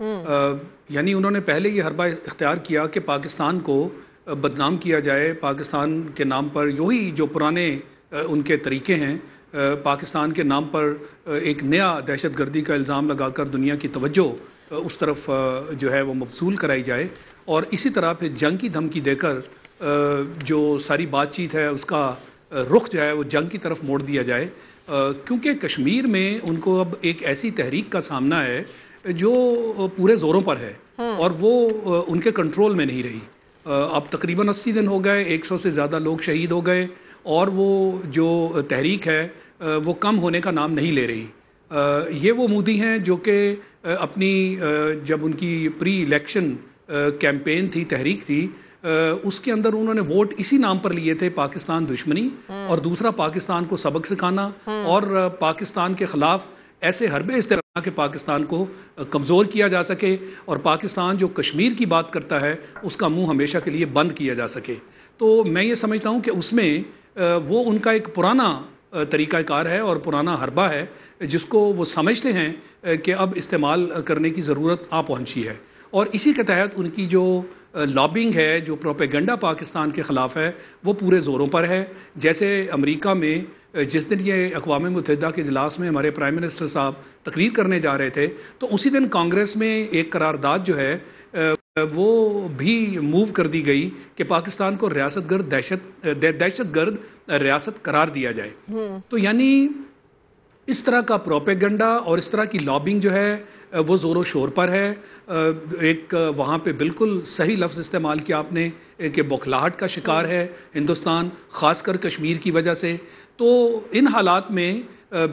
یعنی انہوں نے پہلے یہ حربہ اختیار کیا کہ پاکستان کو بدنام کیا جائے، پاکستان کے نام پر یہی جو پرانے ان کے طریقے ہیں، پاکستان کے نام پر ایک نیا دہشت گردی کا الزام لگا کر دنیا کی توجہ اس طرف جو ہے وہ مبذول کرائی جائے، اور اسی طرح پھر جنگ کی دھمکی دے کر جو ساری بات چیت ہے اس کا رخ جو ہے وہ جنگ کی طرف موڑ دیا جائے، کیونکہ کشمیر میں ان کو اب ایک ایسی تحریک کا سامنا ہے جو پورے زوروں پر ہے اور وہ ان کے کنٹرول میں نہیں رہی۔ اب تقریباً 80 دن ہو گئے، 100 سے زیادہ لوگ شہید ہو گئے، اور وہ جو تحریک ہے وہ کم ہونے کا نام نہیں لے رہی۔ یہ وہ مودی ہیں جو کہ اپنی جب ان کی پری الیکشن کیمپین تھی، تحریک تھی، اس کے اندر انہوں نے ووٹ اسی نام پر لیے تھے، پاکستان دشمنی، اور دوسرا پاکستان کو سبق سکھانا اور پاکستان کے خلاف ایسے حربے اس طرح کہ پاکستان کو کمزور کیا جا سکے، اور پاکستان جو کشمیر کی بات کرتا ہے اس کا منہ ہمیشہ کے لیے بند کیا جا سکے۔ تو میں یہ سمجھتا ہوں کہ اس میں وہ ان کا ایک پرانا طریقہ کار ہے اور پرانا حربہ ہے جس کو وہ سمجھتے ہیں کہ اب استعمال کرنے کی ضرورت آ پہنچی ہے، اور اسی کے تحت ان کی جو لابنگ ہے، جو پروپیگنڈا پاکستان کے خلاف ہے، وہ پورے زوروں پر ہے۔ جیسے امریکہ میں جس دن یہ اقوام متحدہ کے اجلاس میں ہمارے پرائم منسٹر صاحب تقریر کرنے جا رہے تھے، تو اسی دن کانگریس میں ایک قرارداد جو ہے وہ بھی موو کر دی گئی کہ پاکستان کو دہشت گرد ریاست قرار دیا جائے۔ تو یعنی اس طرح کا پروپیگنڈا اور اس طرح کی لابنگ جو ہے وہ زور و شور پر ہے۔ ایک وہاں پہ بالکل صحیح لفظ استعمال کیا آپ نے کہ بوکھلاہٹ کا شکار ہے ہندوستان، خاص کر کشمیر کی وجہ سے۔ تو ان حالات میں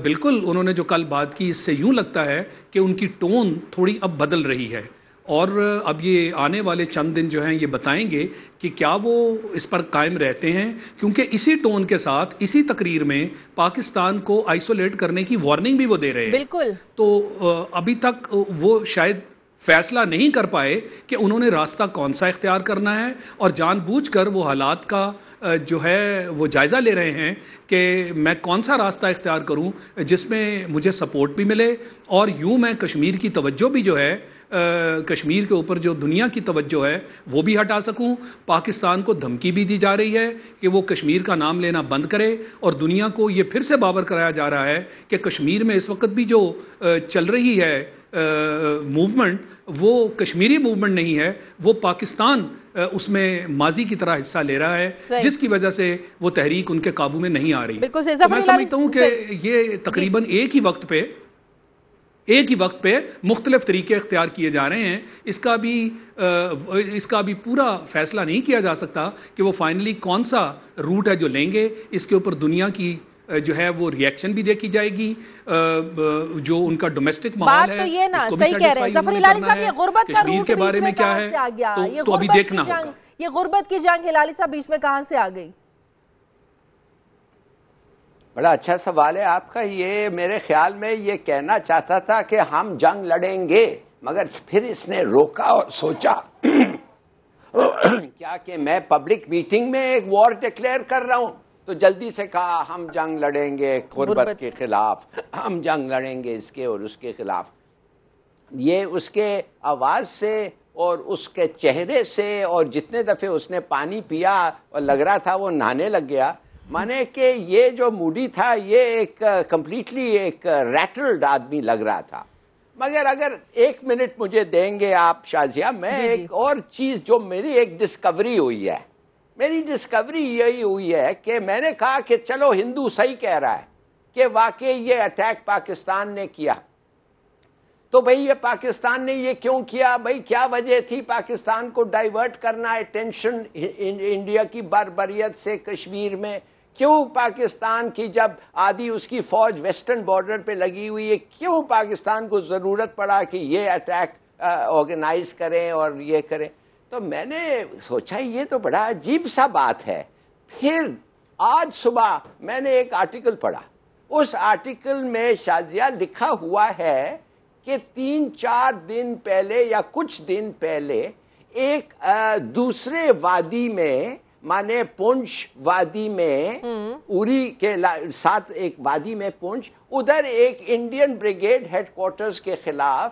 بالکل انہوں نے جو کل بات کی، اس سے یوں لگتا ہے کہ ان کی ٹون تھوڑی اب بدل رہی ہے، اور اب یہ آنے والے چند دن جو ہیں یہ بتائیں گے کہ کیا وہ اس پر قائم رہتے ہیں، کیونکہ اسی ٹون کے ساتھ اسی تقریر میں پاکستان کو آئسولیٹ کرنے کی وارننگ بھی وہ دے رہے ہیں۔ بالکل۔ تو ابھی تک وہ شاید فیصلہ نہیں کر پائے کہ انہوں نے راستہ کون سا اختیار کرنا ہے، اور جان بوجھ کر وہ حالات کا جو ہے وہ جائزہ لے رہے ہیں کہ میں کون سا راستہ اختیار کروں جس میں مجھے سپورٹ بھی ملے، اور یوں میں کشمیر کی توجہ بھی جو ہے کشمیر کے اوپر جو دنیا کی توجہ ہے وہ بھی ہٹا سکوں۔ پاکستان کو دھمکی بھی دی جا رہی ہے کہ وہ کشمیر کا نام لینا بند کرے، اور دنیا کو یہ پھر سے باور کرایا جا رہا ہے کہ کشمیر میں اس وقت بھی جو چل رہی ہے موومنٹ، وہ کشمیری موومنٹ نہیں ہے، وہ پاکستان اس میں ماضی کی طرح حصہ لے رہا ہے، جس کی وجہ سے وہ تحریک ان کے قابو میں نہیں آ رہی۔ تو میں سمجھتا ہوں کہ یہ تقریباً ایک ہی وقت پہ مختلف طریقے اختیار کیے جا رہے ہیں۔ اس کا بھی پورا فیصلہ نہیں کیا جا سکتا کہ وہ فائنلی کون سا روٹ ہے جو لیں گے۔ اس کے اوپر دنیا کی جو ہے وہ ریئیکشن بھی دیکھی جائے گی، جو ان کا ڈومیسٹک ماحول ہے، بات تو یہ نا صحیح کہہ رہے ہیں ظفر ہلالی صاحب، یہ غربت کا روٹ بیچ میں کہاں سے آ گیا؟ تو ابھی دیکھنا ہوگا۔ یہ غربت کی جنگ ہلالی صاحب بیچ میں کہاں سے آ گئی؟ بڑا اچھا سوال ہے آپ کا۔ یہ میرے خیال میں یہ کہنا چاہتا تھا کہ ہم جنگ لڑیں گے، مگر پھر اس نے روکا اور سوچا کیا کہ میں پبلک میٹنگ میں ایک وار ڈکلیئر کر رہا ہوں، تو جلدی سے کہا ہم جنگ لڑیں گے غربت کے خلاف، ہم جنگ لڑیں گے اس کے اور اس کے خلاف۔ یہ اس کے آواز سے اور اس کے چہرے سے اور جتنے دفعے اس نے پانی پیا اور لگ رہا تھا وہ نہانے لگ گیا، مانے کہ یہ جو موڈی تھا یہ ایک کمپلیٹلی ایک ریٹلڈ آدمی لگ رہا تھا۔ مگر اگر 1 منٹ مجھے دیں گے آپ شازیہ، میں ایک اور چیز جو میری ایک ڈسکوری ہوئی ہے، میری ڈسکوری یہی ہوئی ہے کہ میں نے کہا کہ چلو ہندو صحیح کہہ رہا ہے کہ واقعی یہ اٹیک پاکستان نے کیا، تو بھئی یہ پاکستان نے یہ کیوں کیا؟ بھئی کیا وجہ تھی پاکستان کو ڈائیورٹ کرنا اٹینشن انڈیا کی بربریت سے کشمیر میں؟ کیوں پاکستان کی جب آدھی اس کی فوج ویسٹرن بارڈر پہ لگی ہوئی ہے، کیوں پاکستان کو ضرورت پڑا کہ یہ اٹیک آرگنائز کریں اور یہ کریں؟ تو میں نے سوچا یہ تو بڑا عجیب سا بات ہے۔ پھر آج صبح میں نے ایک آرٹیکل پڑھا، اس آرٹیکل میں شازیہ لکھا ہوا ہے کہ 3-4 دن پہلے یا کچھ دن پہلے ایک دوسرے وادی میں، مانے پونچھ وادی میں، اوری کے ساتھ ایک وادی میں پونچھ، ادھر ایک انڈین بریگیڈ ہیڈ کوارٹرز کے خلاف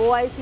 OIC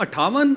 58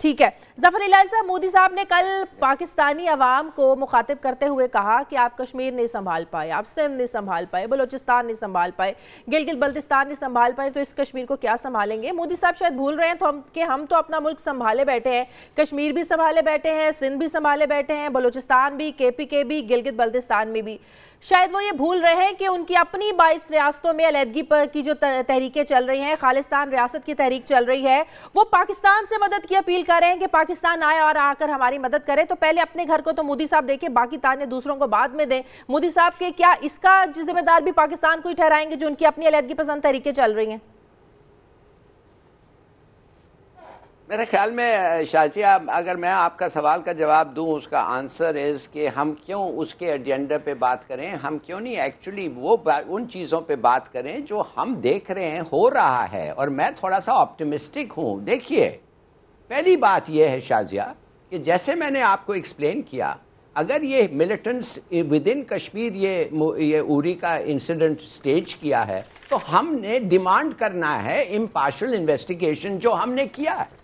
ٹھیک ہے ظفر الہی صاحب، مودی صاحب نے کل پاکستانی عوام کو مخاطب کرتے ہوئے کہا کہ آپ کشمیر نہیں سنبھال پائے، آپ سندھ نہیں سنبھال پائے، بلوچستان نہیں سنبھال پائے، گلگت بلتستان نہیں سنبھال پائے، تو اس کشمیر کو کیا سنبھالیں گے؟ مودی صاحب شاید بھول رہے ہیں کہ ہم تو اپنا ملک سنبھالے بیٹھے ہیں، کشمیر بھی سنبھالے بیٹھے ہیں، سندھ بھی سنبھالے بیٹھے ہیں، بلوچستان بھی، KPK بھی، گلگت بلتستان میں بھی۔ شاید وہ یہ بھول رہے ہیں کہ ان کی اپنی 22 ریاستوں میں علیحدگی پر کی جو تحریکیں چل رہی ہیں، خالصتان ریاست کی تحریک چل رہی ہے، وہ پاکستان سے مدد کی اپیل کر رہے ہیں کہ پاکستان آئے اور آ کر ہماری مدد کرے۔ تو پہلے اپنے گھر کو تو مودی صاحب دیکھیں، باقی تانے دوسروں کو بعد میں دیں۔ مودی صاحب کے کیا اس کا ذمہ دار بھی پاکستان کو ہی ٹھہرائیں گے جو ان کی اپنی علیحدگی پسند تحریکیں چل رہی ہیں؟ میرے خیال میں شازیہ، اگر میں آپ کا سوال کا جواب دوں، اس کا آنسر از کہ ہم کیوں اس کے ایجنڈے پہ بات کریں، ہم کیوں نہیں ایکچولی وہ ان چیزوں پہ بات کریں جو ہم دیکھ رہے ہیں ہو رہا ہے۔ اور میں تھوڑا سا آپٹیمسٹک ہوں۔ دیکھیے، پہلی بات یہ ہے شازیہ کہ جیسے میں نے آپ کو ایکسپلین کیا، اگر یہ ملیٹنٹس ود ان کشمیر یہ اری کا انسیڈنٹ سٹیج کیا ہے، تو ہم نے ڈیمانڈ کرنا ہے امپارشل انویسٹیگیشن، جو ہم نے کیا ہے۔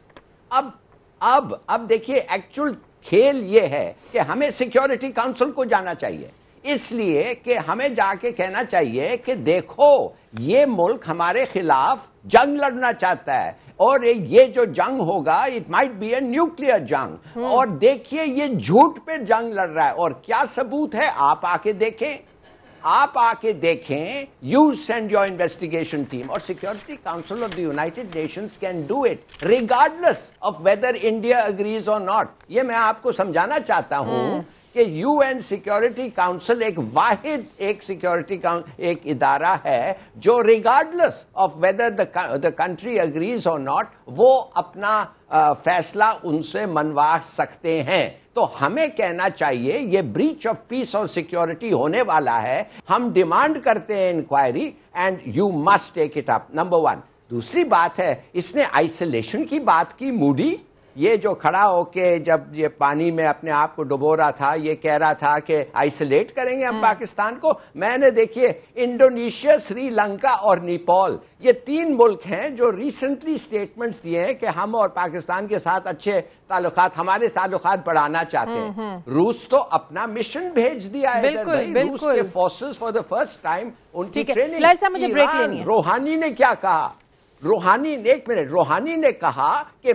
اب دیکھیے، ایکچول کھیل یہ ہے کہ ہمیں سیکیورٹی کاؤنسل کو جانا چاہیے، اس لیے کہ ہمیں جا کے کہنا چاہیے کہ دیکھو یہ ملک ہمارے خلاف جنگ لڑنا چاہتا ہے، اور یہ جو جنگ ہوگا it might be a nuclear جنگ، اور دیکھیے یہ جھوٹ پہ جنگ لڑ رہا ہے، اور کیا ثبوت ہے آپ آ کے دیکھیں، you send your investigation team, or security council of the United Nations can do it regardless of whether India agrees or not. یہ میں آپ کو سمجھانا چاہتا ہوں کہ UN سیکورٹی کاؤنسل ایک ادارہ ہے جو regardless of whether the country agrees or not, وہ اپنا فیصلہ ان سے منوا سکتے ہیں۔ تو ہمیں کہنا چاہیے یہ بریچ آف پیس اور سیکیورٹی ہونے والا ہے، ہم ڈیمانڈ کرتے ہیں inquiry, and you must take it up, number 1۔ دوسری بات ہے، اس نے آئسولیشن کی بات کی، مودی یہ جو کھڑا ہو کے جب یہ پانی میں اپنے آپ کو ڈبو رہا تھا، یہ کہہ رہا تھا کہ آئسولیٹ کریں گے ہم پاکستان کو۔ میں نے دیکھیے انڈونیشیا، سری لنکا اور نیپال، یہ 3 ملک ہیں جو ریسنٹلی سٹیٹمنٹس دیے ہیں کہ ہم اور پاکستان کے ساتھ اچھے تعلقات، ہمارے تعلقات بڑھانا چاہتے ہیں۔ روس تو اپنا مشن بھیج دیا ہے، روس کے forces for the first time ان کی ٹریننگ۔ روحانی نے کیا کہا؟ روحانی نے کہا کہ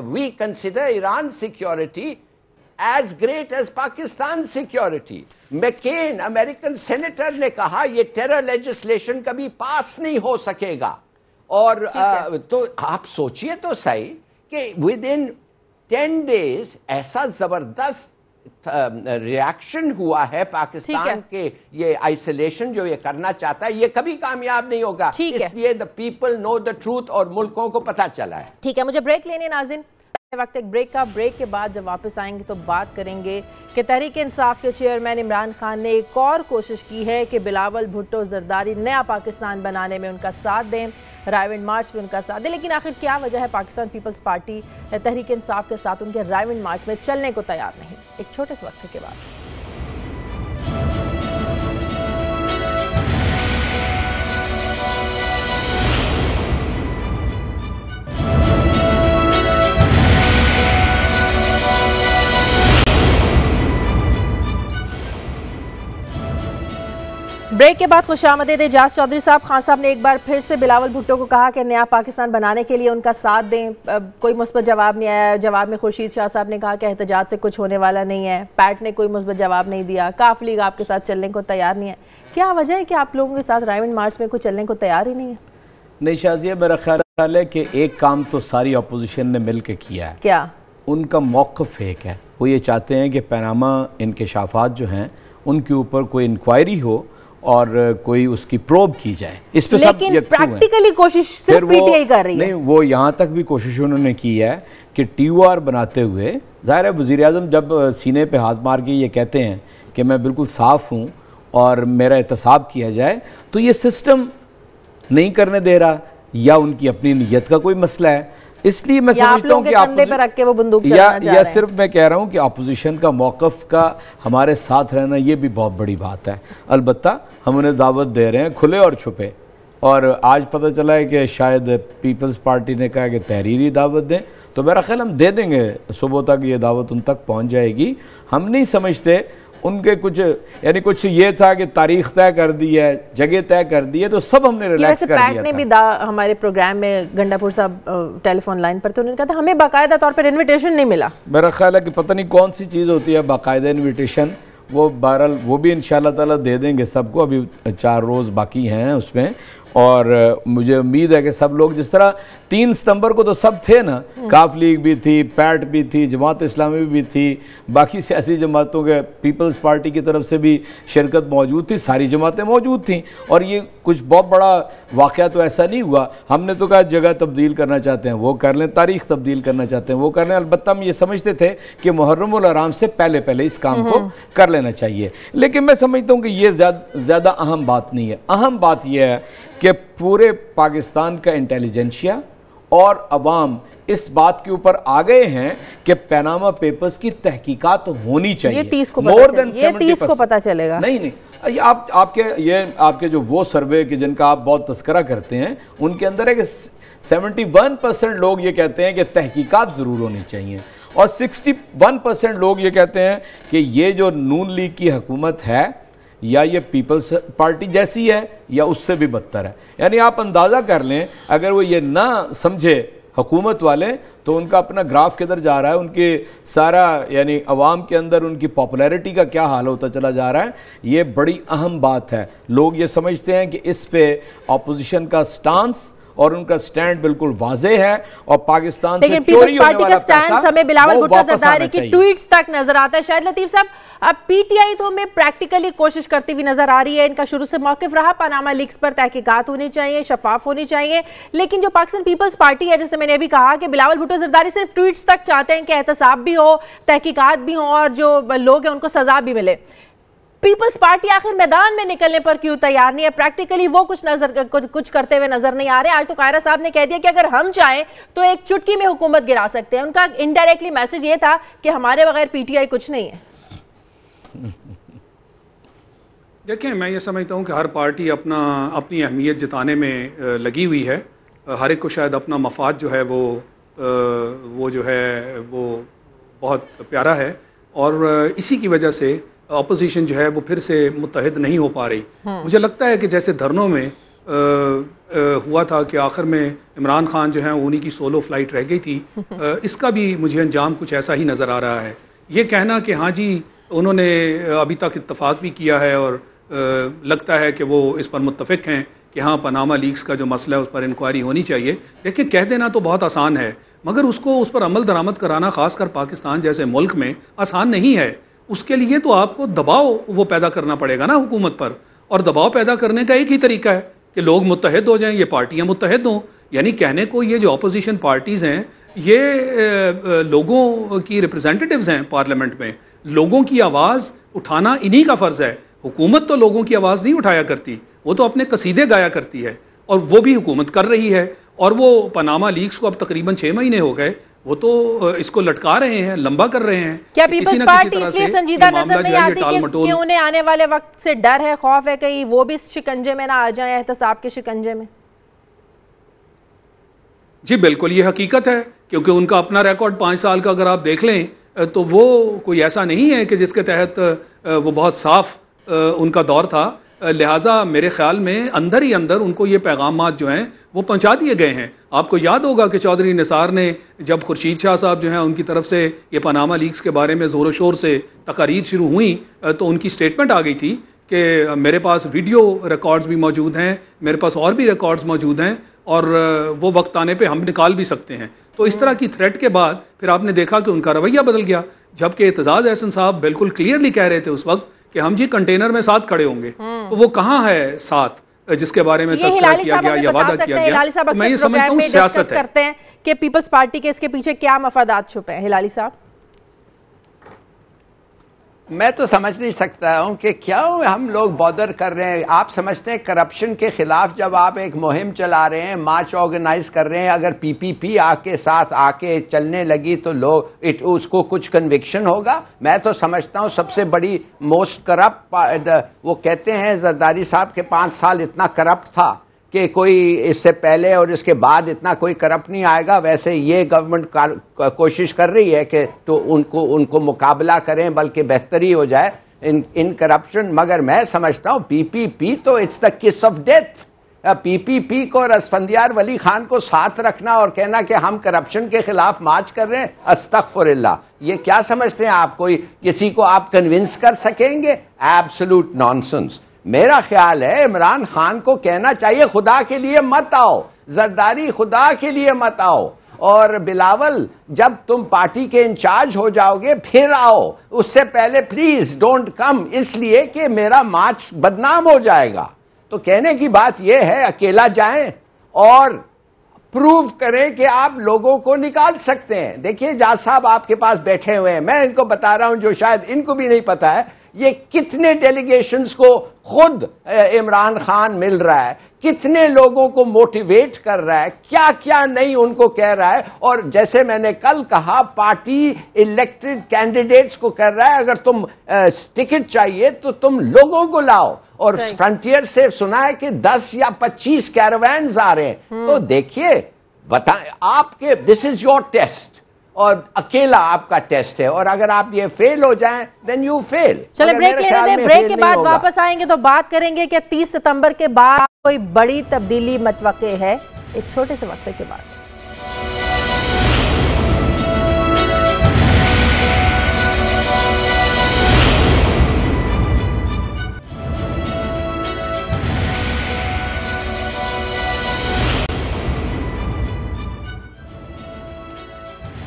we consider Iran security as great as Pakistan security. McCain American senator نے کہا یہ ٹیرر لیجسلیشن کبھی پاس نہیں ہو سکے گا۔ اور تو آپ سوچئے تو صحیح کہ ود ان 10 days ایسا زبردست ریاکشن ہوا ہے پاکستان کے، یہ آئسولیشن جو یہ کرنا چاہتا ہے یہ کبھی کامیاب نہیں ہوگا، اس لیے the people know the truth، اور ملکوں کو پتہ چلا ہے۔ ٹھیک ہے، مجھے بریک لینے ناظرین، وقت ایک بریک کا۔ بریک کے بعد جب واپس آئیں گے تو بات کریں گے کہ تحریک انصاف کے چیئرمین عمران خان نے ایک اور کوشش کی ہے کہ بلاول بھٹو زرداری نیا پاکستان بنانے میں ان کا ساتھ دیں، رائے مارچ میں ان کا ساتھ دیں، لیکن آخر کیا وجہ ہے پاکستان پیپلز پارٹی تحریک انصاف کے ساتھ ان کے رائے مارچ میں چلنے کو تیار نہیں؟ ایک چھوٹے سے وقفے کے بعد۔ بریک کے بعد خوش آمدید اعجاز چودھری صاحب۔ خان صاحب نے ایک بار پھر سے بلاول بھٹو کو کہا کہ نیا پاکستان بنانے کے لیے ان کا ساتھ دیں، کوئی مثبت جواب نہیں آیا۔ جواب میں خورشید شاہ صاحب نے کہا کہ احتجاج سے کچھ ہونے والا نہیں ہے، پیٹ نے کوئی مثبت جواب نہیں دیا، کاف لیگ آپ کے ساتھ چلنے کو تیار نہیں ہے۔ کیا وجہ ہے کہ آپ لوگوں کے ساتھ رائے مارچ میں کوئی چلنے کو تیار ہی نہیں ہے؟ نہیں شازیہ، میرا خیال ہے کہ ایک کام تو ساری اپوزیشن نے مل کے کیا ہے۔ کیا؟ ان کا موقف ایک ہے، وہ یہ چاہتے ہیں کہ پیناما انکشافات جو ہیں ان کے اوپر کوئی انکوائری ہو اور کوئی اس کی پروب کی جائے۔ اس پہ سب یکسو ہیں، پریکٹیکلی کوشش صرف پی ٹی آئی کر رہی ہے۔ نہیں، وہ یہاں تک بھی کوشش انہوں نے کی ہے کہ TOR بناتے ہوئے، ظاہر ہے وزیراعظم جب سینے پہ ہاتھ مار کے یہ کہتے ہیں کہ میں بالکل صاف ہوں اور میرا احتساب کیا جائے، تو یہ سسٹم نہیں کرنے دے رہا، یا ان کی اپنی نیت کا کوئی مسئلہ ہے۔ اس لیے میں سمجھتا ہوں کہ یا صرف میں کہہ رہا ہوں کہ اپوزیشن کا موقف کا ہمارے ساتھ رہنا یہ بھی بہت بڑی بات ہے۔ البتہ ہم انہیں دعوت دے رہے ہیں کھلے اور چھپے اور آج پتہ چلا ہے کہ شاید پیپلز پارٹی نے کہا کہ تحریری دعوت دیں، تو میرا خیال ہم دے دیں گے، صبح تک یہ دعوت ان تک پہنچ جائے گی. ہم نہیں سمجھتے ان کے کچھ یعنی کچھ یہ تھا کہ تاریخ طے کر دی ہے، جگہ طے کر دی ہے، تو سب ہم نے ریلیکس کر دیا تھا. پیٹ نے بھی ہمارے پروگرام میں گنڈا پور صاحب ٹیلی فون لائن پر تھے، انہوں نے کہا تھا ہمیں باقاعدہ طور پر انویٹیشن نہیں ملا. میرا خیال ہے کہ پتہ نہیں کون سی چیز ہوتی ہے باقاعدہ انویٹیشن، وہ بہرحال وہ بھی انشاءاللہ تعالیٰ دے دیں گے سب کو. ابھی 4 روز باقی ہیں اس میں، اور مجھے امید ہے کہ سب لوگ، جس طرح 3 ستمبر کو تو سب تھے نا، کاف لیگ بھی تھی، پیٹ بھی تھی، جماعت اسلامی بھی تھی، باقی سیاسی جماعتوں کے پیپلز پارٹی کی طرف سے بھی شرکت موجود تھی، ساری جماعتیں موجود تھیں. اور یہ کچھ بہت بڑا واقعہ تو ایسا نہیں ہوا. ہم نے تو کہا جگہ تبدیل کرنا چاہتے ہیں وہ کر لیں، تاریخ تبدیل کرنا چاہتے ہیں وہ کر لیں. البتہ ہم یہ سمجھتے تھے کہ محرم الحرام سے پہلے اس کام کو کر لینا چاہیے. لیکن میں سمجھتا ہوں کہ یہ زیادہ اہم بات نہیں ہے. اہم بات یہ ہے کہ پورے پاکستان کا انٹیلیجنشیا اور عوام اس بات کے اوپر آ گئے ہیں کہ پیناما پیپرز کی تحقیقات ہونی چاہیے. یہ 30 کو پتہ چلے گا. نہیں آپ کے جو وہ سروے کے جن کا آپ بہت تذکرہ کرتے ہیں، ان کے اندر ہے کہ 71% لوگ یہ کہتے ہیں کہ تحقیقات ضرور ہونی چاہیے، اور 61% لوگ یہ کہتے ہیں کہ یہ جو نون لیگ کی حکومت ہے یا یہ پیپلز پارٹی جیسی ہے یا اس سے بھی بدتر ہے. یعنی آپ اندازہ کر لیں، اگر وہ یہ نہ سمجھے حکومت والے تو ان کا اپنا گراف کدھر جا رہا ہے، ان کے سارا یعنی عوام کے اندر ان کی پاپولیرٹی کا کیا حال ہوتا چلا جا رہا ہے. یہ بڑی اہم بات ہے. لوگ یہ سمجھتے ہیں کہ اس پہ اپوزیشن کا سٹانس اور ان کا سٹینڈ بالکل واضح ہے، اور پاکستان سے چوری ہونے والا پیسہ ہمیں بلاول بھٹو زرداری کی ٹویٹس تک نظر آتا ہے. شاہد لطیف صاحب، اب پی ٹی آئی تو ہمیں پریکٹیکلی کوشش کرتی ہوئی نظر آ رہی ہے. ان کا شروع سے موقف رہا پاناما لیکس پر تحقیقات ہونی چاہیے، شفاف ہونی چاہیے. لیکن جو پاکستان پیپلز پارٹی ہے، جیسے میں نے ابھی کہا کہ بلاول بھٹو زرداری صرف ٹویٹس تک چاہتے ہیں کہ احتساب بھی ہو، تحقیقات بھی ہوں، اور جو لوگ ہیں ان کو سزا بھی ملے. پیپلز پارٹی آخر میدان میں نکلنے پر کیوں تیار نہیں ہے؟ پریکٹیکلی وہ کچھ کرتے ہوئے نظر نہیں آ رہے. آج تو قاہرہ صاحب نے کہہ دیا کہ اگر ہم چاہیں تو ایک چٹکی میں حکومت گرا سکتے ہیں. ان کا انڈائریکٹلی میسج یہ تھا کہ ہمارے بغیر پی ٹی آئی کچھ نہیں ہے. دیکھیں، میں یہ سمجھتا ہوں کہ ہر پارٹی اپنی اہمیت جتانے میں لگی ہوئی ہے. ہر ایک کو شاید اپنا مفاد جو ہے وہ جو ہے وہ بہت پیارا ہے، اور اسی کی وجہ سے اپوزیشن جو ہے وہ پھر سے متحد نہیں ہو پا رہی. مجھے لگتا ہے کہ جیسے دھرنوں میں ہوا تھا کہ آخر میں عمران خان جو ہیں انہی کی سولو فلائٹ رہ گئی تھی، اس کا بھی مجھے انجام کچھ ایسا ہی نظر آ رہا ہے. یہ کہنا کہ ہاں جی انہوں نے ابھی تک اتفاق بھی کیا ہے اور لگتا ہے کہ وہ اس پر متفق ہیں کہ ہاں پاناما لیکس کا جو مسئلہ ہے اس پر انکوائری ہونی چاہیے. دیکھیں، کہہ دینا تو بہت آسان ہے، مگر اس پر عمل درآمد کرانا خاص کر پاکستان جیسے ملک میں آسان نہیں ہے. اس کے لیے تو آپ کو دباؤ وہ پیدا کرنا پڑے گا نا حکومت پر، اور دباؤ پیدا کرنے کا ایک ہی طریقہ ہے کہ لوگ متحد ہو جائیں، یہ پارٹیاں متحد ہوں. یعنی کہنے کو یہ جو اپوزیشن پارٹیز ہیں یہ لوگوں کی ریپرزینٹیٹیوز ہیں پارلیمنٹ میں. لوگوں کی آواز اٹھانا انہی کا فرض ہے. حکومت تو لوگوں کی آواز نہیں اٹھایا کرتی، وہ تو اپنے قصیدے گایا کرتی ہے، اور وہ بھی حکومت کر رہی ہے. اور وہ پاناما لیکس کو اب تقریباً 6 مہینے ہو گئے، وہ تو اس کو لٹکا رہے ہیں، لمبا کر رہے ہیں. کیا پیپلز پارٹی اس لیے سنجیدہ نظر نہیں آتی کہ انہیں آنے والے وقت سے ڈر ہے، خوف ہے کہیں وہ بھی اس شکنجے میں نہ آ جائیں، احتساب کے شکنجے میں؟ جی بالکل، یہ حقیقت ہے، کیونکہ ان کا اپنا ریکارڈ 5 سال کا اگر آپ دیکھ لیں تو وہ کوئی ایسا نہیں ہے کہ جس کے تحت وہ بہت صاف ان کا دور تھا. لہٰذا میرے خیال میں اندر ہی اندر ان کو یہ پیغامات جو ہیں وہ پہنچا دیے گئے ہیں. آپ کو یاد ہوگا کہ چودھری نثار نے جب خورشید شاہ صاحب جو ہیں ان کی طرف سے یہ پاناما لیکس کے بارے میں زور و شور سے تقاریر شروع ہوئیں تو ان کی سٹیٹمنٹ آ گئی تھی کہ میرے پاس ویڈیو ریکارڈز بھی موجود ہیں، میرے پاس اور بھی ریکارڈز موجود ہیں، اور وہ وقت آنے پہ ہم نکال بھی سکتے ہیں. تو اس طرح کی تھریٹ کے بعد پھر آپ نے دیکھا کہ ان کا رویہ بدل گیا، جبکہ اعتزاز احسن صاحب بالکل کلیئرلی کہہ رہے تھے اس وقت کہ ہم جی کنٹینر میں ساتھ کھڑے ہوں گے. تو وہ کہاں ہے ساتھ جس کے بارے میں تذکرہ کیا گیا یا وعدہ کیا گیا؟ میں یہ سمجھتا ہوں سیاست ہے. کرتے ہیں کہ پیپلز پارٹی کے اس کے پیچھے کیا مفادات چھپے ہیں. ہلالی صاحب، میں تو سمجھ نہیں سکتا ہوں کہ کیوں ہم لوگ بادر کر رہے ہیں. آپ سمجھتے ہیں کرپشن کے خلاف جب آپ ایک مہم چلا رہے ہیں، مارچ آرگنائز کر رہے ہیں، اگر پی پی پی ساتھ آ کے چلنے لگی تو لوگ اس کو کچھ کنوکشن ہوگا؟ میں تو سمجھتا ہوں سب سے بڑی موسٹ کرپٹ وہ کہتے ہیں زرداری صاحب کے 5 سال اتنا کرپٹ تھا کہ کوئی اس سے پہلے اور اس کے بعد اتنا کوئی کرپٹ نہیں آئے گا. ویسے یہ گورنمنٹ کوشش کر رہی ہے کہ تو ان کو مقابلہ کریں بلکہ بہتری ہو جائے ان کرپشن. مگر میں سمجھتا ہوں پی پی پی تو اٹس دا کس آف ڈیتھ. پی پی پی کو اور اسفندیار ولی خان کو ساتھ رکھنا اور کہنا کہ ہم کرپشن کے خلاف مارچ کر رہے ہیں, استغفر اللہ. یہ کیا سمجھتے ہیں آپ؟ کوئی کسی کو آپ کنونس کر سکیں گے؟ Absolute nonsense. میرا خیال ہے عمران خان کو کہنا چاہیے خدا کے لیے مت آؤ, زرداری خدا کے لیے مت آؤ, اور بلاول جب تم پارٹی کے انچارج ہو جاؤ گے پھر آؤ, اس سے پہلے پلیز ڈونٹ کم, اس لیے کہ میرا مارچ بدنام ہو جائے گا. تو کہنے کی بات یہ ہے اکیلا جائیں اور پروو کریں کہ آپ لوگوں کو نکال سکتے ہیں. دیکھیے جاز صاحب آپ کے پاس بیٹھے ہوئے ہیں, میں ان کو بتا رہا ہوں جو شاید ان کو بھی نہیں پتا ہے, یہ کتنے ڈیلیگیشنز کو خود عمران خان مل رہا ہے, کتنے لوگوں کو موٹیویٹ کر رہا ہے, کیا کیا نہیں ان کو کہہ رہا ہے. اور جیسے میں نے کل کہا پارٹی الیکٹڈ کینڈیڈیٹس کو کر رہا ہے اگر تم ٹکٹ چاہیے تو تم لوگوں کو لاؤ. اور فرنٹیئر سے سنا ہے کہ 10 یا 25 کیروینز آ رہے ہیں. تو دیکھیے بتائیں آپ کے دس از یور ٹیسٹ, اور اکیلا آپ کا ٹیسٹ ہے, اور اگر آپ یہ فیل ہو جائیں دین یو فیل. چلے بریک لینے دیں, بریک کے بعد واپس آئیں گے تو بات کریں گے کہ 30 ستمبر کے بعد کوئی بڑی تبدیلی متوقع ہے. ایک چھوٹے سے وقفے کے بعد.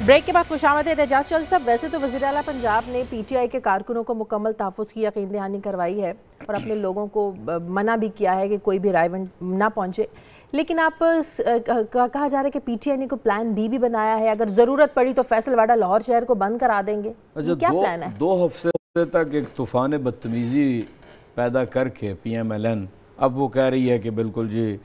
بریک کے بعد خوش آمدید اعجاز چودھری صاحب. ویسے تو وزیر اعلیٰ پنجاب نے پی ٹی آئی کے کارکنوں کو مکمل تحفظ کی یقین دہانی کروائی ہے اور اپنے لوگوں کو منع بھی کیا ہے کہ کوئی بھی رائے نہ پہنچے, لیکن آپ کہا جا رہا ہے کہ پی ٹی آئی نے کوئی پلان بی بھی بنایا ہے, اگر ضرورت پڑی تو فیصل واڑہ لاہور شہر کو بند کرا دیں گے. کیا پلان ہے؟ 2 ہفتے تک ایک طوفان بدتمیزی پیدا کر کے پی ایم ایل این اب وہ کہہ رہی ہے کہ بالکل جی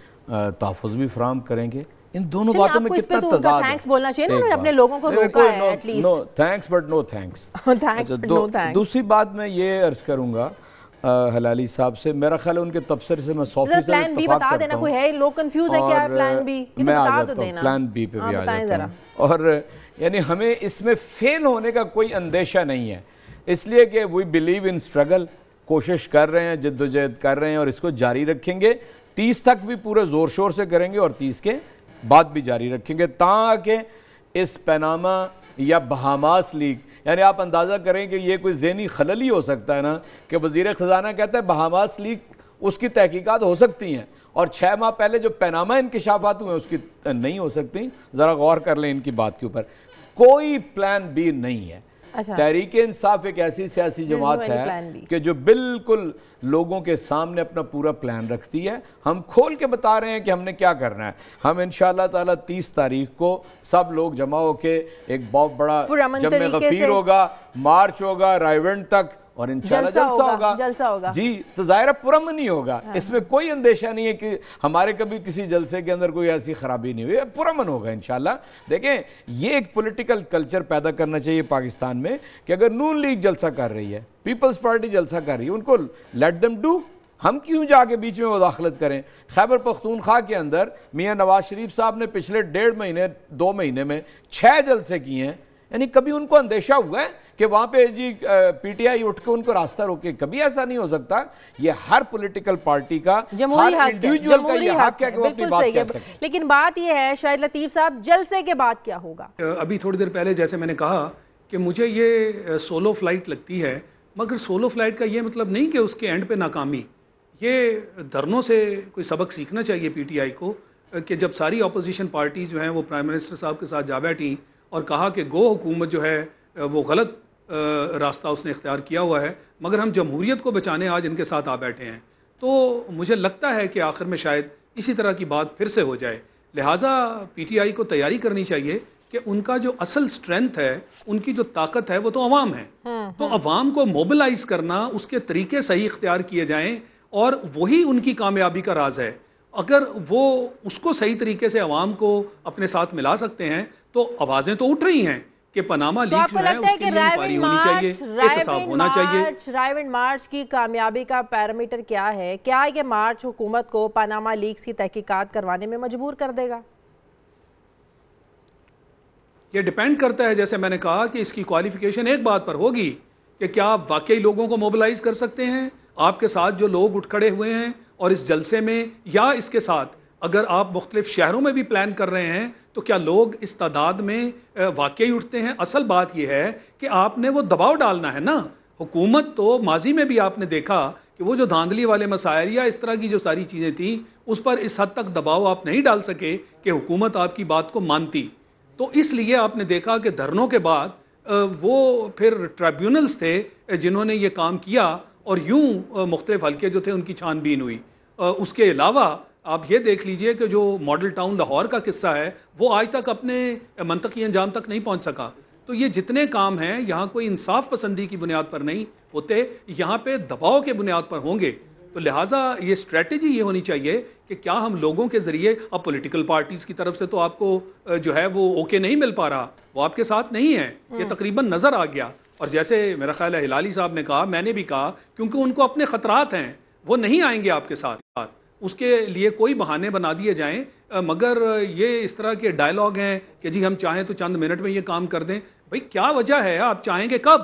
تحفظ بھی فراہم کریں گے. ان دونوں باتوں میں کتنا تضاد ہے. تھینکس بولنا چاہیے نا, اپنے لوگوں کو روکا ہے at least. No thanks but no thanks. دوسری بات میں یہ عرض کروں گا حلالی صاحب سے, میرا خیال ہے ان کے تبصرے سے میں 100% اتفاق کرتا ہوں. کوئی ہے لوگ کنفیوز ہے کیا ہے پلان بی, میں آ جاتا ہوں پلان بی پہ بھی آ جاتا ہوں. اور یعنی ہمیں اس میں فیل ہونے کا کوئی اندیشہ نہیں ہے, اس لیے کہ وی بلیو ان اسٹرگل, کوشش کر رہے ہیں, جدوجہد کر رہے ہیں اور اس کو جاری رکھیں گے. 30 تک بھی پورے زور شور سے کریں گے اور 30 کے بات بھی جاری رکھیں گے تاکہ اس پیناما یا بہاماس لیگ, یعنی آپ اندازہ کریں کہ یہ کوئی ذہنی خلل ہی ہو سکتا ہے نا کہ وزیر خزانہ کہتا ہے بہاماس لیگ اس کی تحقیقات ہو سکتی ہیں اور 6 ماہ پہلے جو پیناما انکشافات ہوئے اس کی نہیں ہو سکتی. ذرا غور کر لیں ان کی بات کے اوپر. کوئی پلان بی نہیں ہے. تحریک انصاف ایک ایسی سیاسی جماعت ہے کہ جو بالکل لوگوں کے سامنے اپنا پورا پلان رکھتی ہے. ہم کھول کے بتا رہے ہیں کہ ہم نے کیا کرنا ہے. ہم انشاءاللہ تعالی 30 تاریخ کو سب لوگ جمع ہو کے ایک بہت بڑا جمع غفیر ہوگا, مارچ ہوگا رائیونڈ تک, اور انشاءاللہ جلسہ ہوگا. جی تو ظاہرہ پرامن ہی ہوگا, اس میں کوئی اندیشہ نہیں ہے کہ ہمارے کبھی کسی جلسے کے اندر کوئی ایسی خرابی نہیں ہوئی, پرامن ہوگا انشاءاللہ. دیکھیں یہ ایک پولیٹیکل کلچر پیدا کرنا چاہیے پاکستان میں کہ اگر نون لیگ جلسہ کر رہی ہے, پیپلز پارٹی جلسہ کر رہی ہے, ان کو لیٹ دم ڈو. ہم کیوں جا کے بیچ میں مداخلت کریں؟ خیبر پختونخوا کے اندر میاں نواز شریف صاحب نے پچھلے 1.5 مہینے 2 مہینے میں 6 جلسے کیے ہیں. یعنی کبھی ان کو اندیشہ ہوا ہے کہ وہاں پہ جی پی ٹی آئی اٹھ کے ان کو راستہ روکے؟ کبھی ایسا نہیں ہو سکتا. یہ ہر پولیٹیکل پارٹی کا, ہر انڈیویجول کا یہ حق ہے کہ وہ اپنی بات کہہ سکے. لیکن بات یہ ہے شاہد لطیف صاحب, جلسے کے بعد کیا ہوگا؟ ابھی تھوڑی دیر پہلے جیسے میں نے کہا کہ مجھے یہ سولو فلائٹ لگتی ہے, مگر سولو فلائٹ کا یہ مطلب نہیں کہ اس کے اینڈ پہ ناکامی. یہ دھرنوں سے کوئی سبق سیکھنا چاہیے پی ٹی آئی کو کہ جب ساری اپوزیشن پارٹی جو ہیں وہ پرائم منسٹر صاحب کے ساتھ جا بیٹھیں اور کہا کہ گو حکومت جو ہے وہ غلط راستہ اس نے اختیار کیا ہوا ہے, مگر ہم جمہوریت کو بچانے آج ان کے ساتھ آ بیٹھے ہیں. تو مجھے لگتا ہے کہ آخر میں شاید اسی طرح کی بات پھر سے ہو جائے. لہٰذا پی ٹی آئی کو تیاری کرنی چاہیے کہ ان کا جو اصل سٹرینتھ ہے, ان کی جو طاقت ہے وہ تو عوام ہے. تو عوام کو موبلائز کرنا, اس کے طریقے صحیح اختیار کیے جائیں, اور وہی ان کی کامیابی کا راز ہے. اگر وہ اس کو صحیح طریقے سے عوام کو اپنے ساتھ ملا سکتے ہیں تو آوازیں تو اٹھ رہی ہیں کہ پاناما لیکس جو ہے اس کے لیے انکوائری ہونی چاہیے, احتساب ہونا چاہیے. رائیونڈ مارچ کی کامیابی کا پیرامیٹر کیا ہے؟ کیا یہ مارچ حکومت کو پاناما لیکس کی تحقیقات کروانے میں مجبور کر دے گا؟ یہ ڈیپینڈ کرتا ہے, جیسے میں نے کہا کہ اس کی کوالیفیکیشن ایک بات پر ہوگی کہ کیا آپ واقعی لوگوں کو موبلائز کر سکتے ہیں, آپ کے ساتھ جو لوگ اٹھ کھڑے ہوئے ہیں اور اس جلسے میں, یا اس کے ساتھ اگر آپ مختلف شہروں میں بھی پلان کر رہے ہیں تو کیا لوگ اس تعداد میں واقعی اٹھتے ہیں. اصل بات یہ ہے کہ آپ نے وہ دباؤ ڈالنا ہے نا. حکومت تو ماضی میں بھی آپ نے دیکھا کہ وہ جو دھاندلی والے مسائل یا اس طرح کی جو ساری چیزیں تھیں اس پر اس حد تک دباؤ آپ نہیں ڈال سکے کہ حکومت آپ کی بات کو مانتی. تو اس لیے آپ نے دیکھا کہ دھرنوں کے بعد وہ پھر ٹریبیونلز تھے جنہوں نے یہ کام کیا اور یوں مختلف حلقے جو تھے ان کی چھان بین ہوئی. اس کے علاوہ آپ یہ دیکھ لیجئے کہ جو ماڈل ٹاؤن لاہور کا قصہ ہے وہ آج تک اپنے منطقی انجام تک نہیں پہنچ سکا. تو یہ جتنے کام ہیں یہاں کوئی انصاف پسندی کی بنیاد پر نہیں ہوتے, یہاں پہ دباؤ کے بنیاد پر ہوں گے. تو لہٰذا یہ اسٹریٹجی یہ ہونی چاہیے کہ کیا ہم لوگوں کے ذریعے, اب پولیٹیکل پارٹیز کی طرف سے تو آپ کو جو ہے وہ اوکے نہیں مل پا رہا, وہ آپ کے ساتھ نہیں ہے, یہ تقریباً نظر آ گیا. اور جیسے میرا خیال ہے ہلالی صاحب نے کہا, میں نے بھی کہا, کیونکہ ان کو اپنے خطرات ہیں, وہ نہیں آئیں گے آپ کے ساتھ. اس کے لیے کوئی بہانے بنا دیے جائیں, مگر یہ اس طرح کے ڈائلاگ ہیں کہ جی ہم چاہیں تو چند منٹ میں یہ کام کر دیں. بھئی کیا وجہ ہے, آپ چاہیں گے کب؟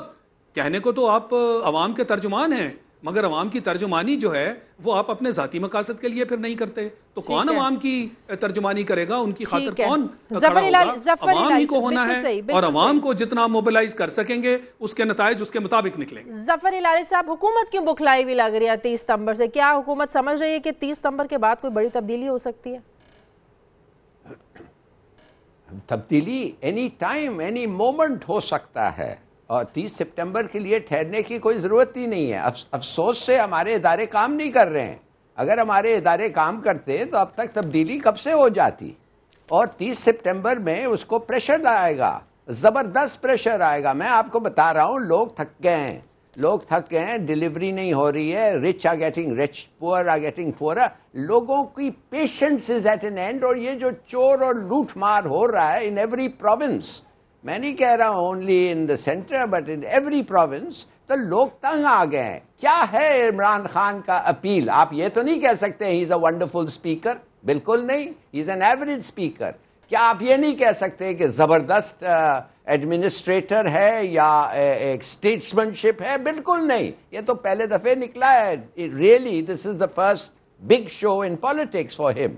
کہنے کو تو آپ عوام کے ترجمان ہیں, مگر عوام کی ترجمانی جو ہے وہ آپ اپنے ذاتی مقاصد کے لیے پھر نہیں کرتے. تو کون عوام کی ترجمانی کرے گا, ان کی خاطر کون کھڑا ہوگا؟ عوام ہی کو ہونا ہے, اور عوام کو جتنا موبلائز کر سکیں گے اس کے نتائج اس کے مطابق نکلیں گے. ظفر ہلالی صاحب, حکومت کیوں بکھلائی ہوئی لگ رہی ہے 30 ستمبر سے؟ کیا حکومت سمجھ رہی ہے کہ 30 ستمبر کے بعد کوئی بڑی تبدیلی ہو سکتی ہے؟ تبدیلی اینی ٹائم اینی مومنٹ ہو سکتا ہے, اور 30 سپٹمبر کے لیے ٹھہرنے کی کوئی ضرورت ہی نہیں ہے. افسوس سے ہمارے ادارے کام نہیں کر رہے ہیں. اگر ہمارے ادارے کام کرتے تو اب تک تبدیلی کب سے ہو جاتی. اور 30 سپٹمبر میں اس کو پریشر آئے گا, زبردست پریشر آئے گا. میں آپ کو بتا رہا ہوں, لوگ تھک گئے ہیں, ڈیلیوری نہیں ہو رہی ہے, rich are getting rich, poor are getting poor. لوگوں کی patience is at an end. اور یہ جو چور اور لوٹ مار ہو رہا ہے ان ایوری پروونس, میں نہیں کہہ رہا ہوں only in the centre but in every province, تو لوگ تنگ آ گئے ہیں. کیا ہے عمران خان کا اپیل؟ آپ یہ تو نہیں کہہ سکتے ہی از اے ونڈرفل اسپیکر, بالکل نہیں, ہی از این ایوریج اسپیکر. کیا آپ یہ نہیں کہہ سکتے کہ زبردست ایڈمنسٹریٹر ہے یا ایک اسٹیٹسمین شپ ہے؟ بالکل نہیں. یہ تو پہلے دفعے نکلا ہے. Really this is the first big show in politics for ہم.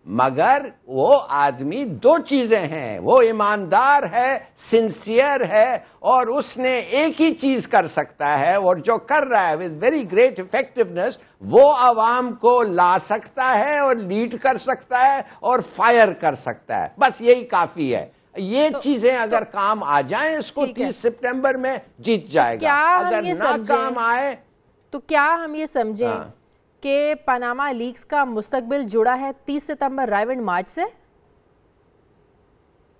مگر وہ آدمی دو چیزیں ہیں, وہ ایماندار ہے, سنسیئر ہے, اور اس نے ایک ہی چیز کر سکتا ہے, اور جو کر رہا ہے with very great effectiveness, وہ عوام کو لا سکتا ہے اور لیڈ کر سکتا ہے اور فائر کر سکتا ہے. بس یہی کافی ہے. یہ چیزیں اگر کام آ جائیں اس کو 30 سپٹمبر میں جیت جائے گا. اگر نہ کام آئے تو کیا ہم یہ سمجھیں کہ پاناما لیکس کا مستقبل جڑا ہے 30 ستمبر رائیونڈ مارچ سے؟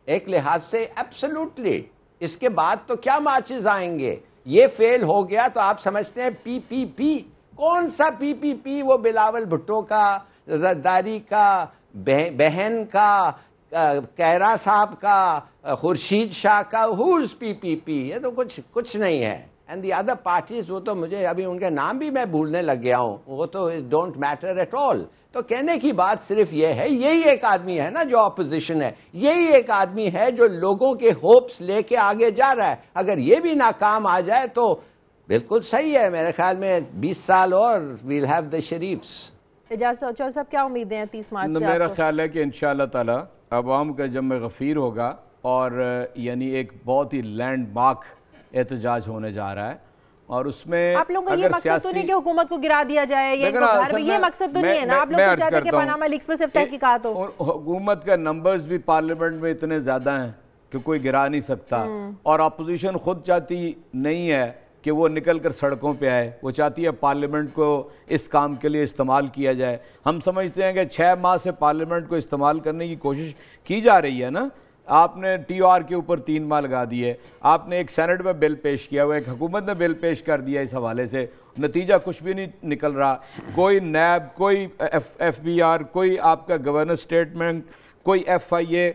ایک لحاظ سے ایبسولوٹلی. اس کے بعد تو کیا مارچز آئیں گے؟ یہ فیل ہو گیا تو آپ سمجھتے ہیں پی پی پی. کون سا پی پی پی؟ وہ بلاول بھٹو کا, زرداری کا, بہن کا, کیرا صاحب کا, خورشید شاہ کا. ہوز پی پی پی؟ یہ تو کچھ نہیں ہے. اینڈ دی ادر پارٹیز, وہ تو مجھے ابھی ان کے نام بھی میں بھولنے لگ گیا ہوں, وہ تو ڈونٹ میٹر ایٹ آل. تو کہنے کی بات صرف یہ ہے, یہی ایک آدمی ہے نا جو اپوزیشن ہے, یہی ایک آدمی ہے جو لوگوں کے ہوپس لے کے آگے جا رہا ہے. اگر یہ بھی ناکام آ جائے تو بالکل صحیح ہے. میرے خیال میں 20 سال اور ویل ہیو دا شریفس. اجازت چودھری صاحب, کیا امیدیں ہیں 30 مارچ سے؟ میرا خیال ہے کہ انشاءاللہ تعالی عوام کا جمع غفیر ہوگا, اور یعنی ایک بہت ہی لینڈ مارک احتجاج ہونے جا رہا ہے. اور اس میں آپ لوگوں کا یہ مقصد تو نہیں کہ حکومت کو گرا دیا جائے, یہ مقصد تو نہیں ہے نا آپ لوگ کو چاہتے ہیں کہ پاناما لیکس پر صرف تحقیقات ہو. حکومت کا نمبرز بھی پارلیمنٹ میں اتنے زیادہ ہیں کہ کوئی گرا نہیں سکتا, اور اپوزیشن خود چاہتی نہیں ہے کہ وہ نکل کر سڑکوں پہ آئے, وہ چاہتی ہے پارلیمنٹ کو اس کام کے لیے استعمال کیا جائے. ہم سمجھتے ہیں کہ 6 ماہ سے پارلیمنٹ کو استعمال کرنے کی کوشش کی جا رہی ہے نا. آپ نے ٹی او آر کے اوپر 3 ماہ لگا دیے, آپ نے ایک سینٹ میں بل پیش کیا ہوا, ایک حکومت نے بل پیش کر دیا اس حوالے سے, نتیجہ کچھ بھی نہیں نکل رہا. کوئی نیب, کوئی ایف بی آر, کوئی آپ کا گورنر اسٹیٹمنٹ, کوئی ایف آئی اے,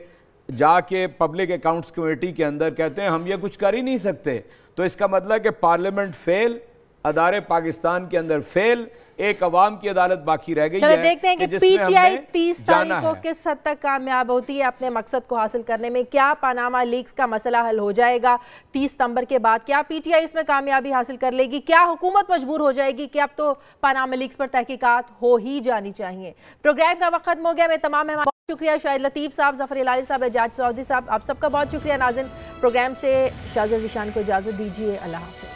جا کے پبلک اکاؤنٹس کمیٹی کے اندر کہتے ہیں ہم یہ کچھ کر ہی نہیں سکتے، تو اس کا مطلب ہے کہ پارلیمنٹ فیل، ادارے پاکستان کے اندر فیل، ایک عوام کی عدالت باقی رہ گئی ہے۔ چلو دیکھتے ہیں کہ پی ٹی آئی 30 تاریخ کو کس حد تک کامیاب ہوتی ہے اپنے مقصد کو حاصل کرنے میں۔ کیا پاناما لیکس کا مسئلہ حل ہو جائے گا 30 ستمبر کے بعد؟ کیا پی ٹی آئی اس میں کامیابی حاصل کر لے گی؟ کیا حکومت مجبور ہو جائے گی کہ اب تو پاناما لیکس پر تحقیقات ہو ہی جانی چاہیے؟ پروگرام کا وقت ختم ہو گیا۔ میں تمام مہمان بہت شکریہ، شاہد لطیف صاحب، ظفر ہلالی صاحب، اعجاز چودھری صاحب، آپ سب کا بہت شکریہ۔ ناظرین، پروگرام سے شازیہ ذیشان کو اجازت دیجیے، اللہ حافظ۔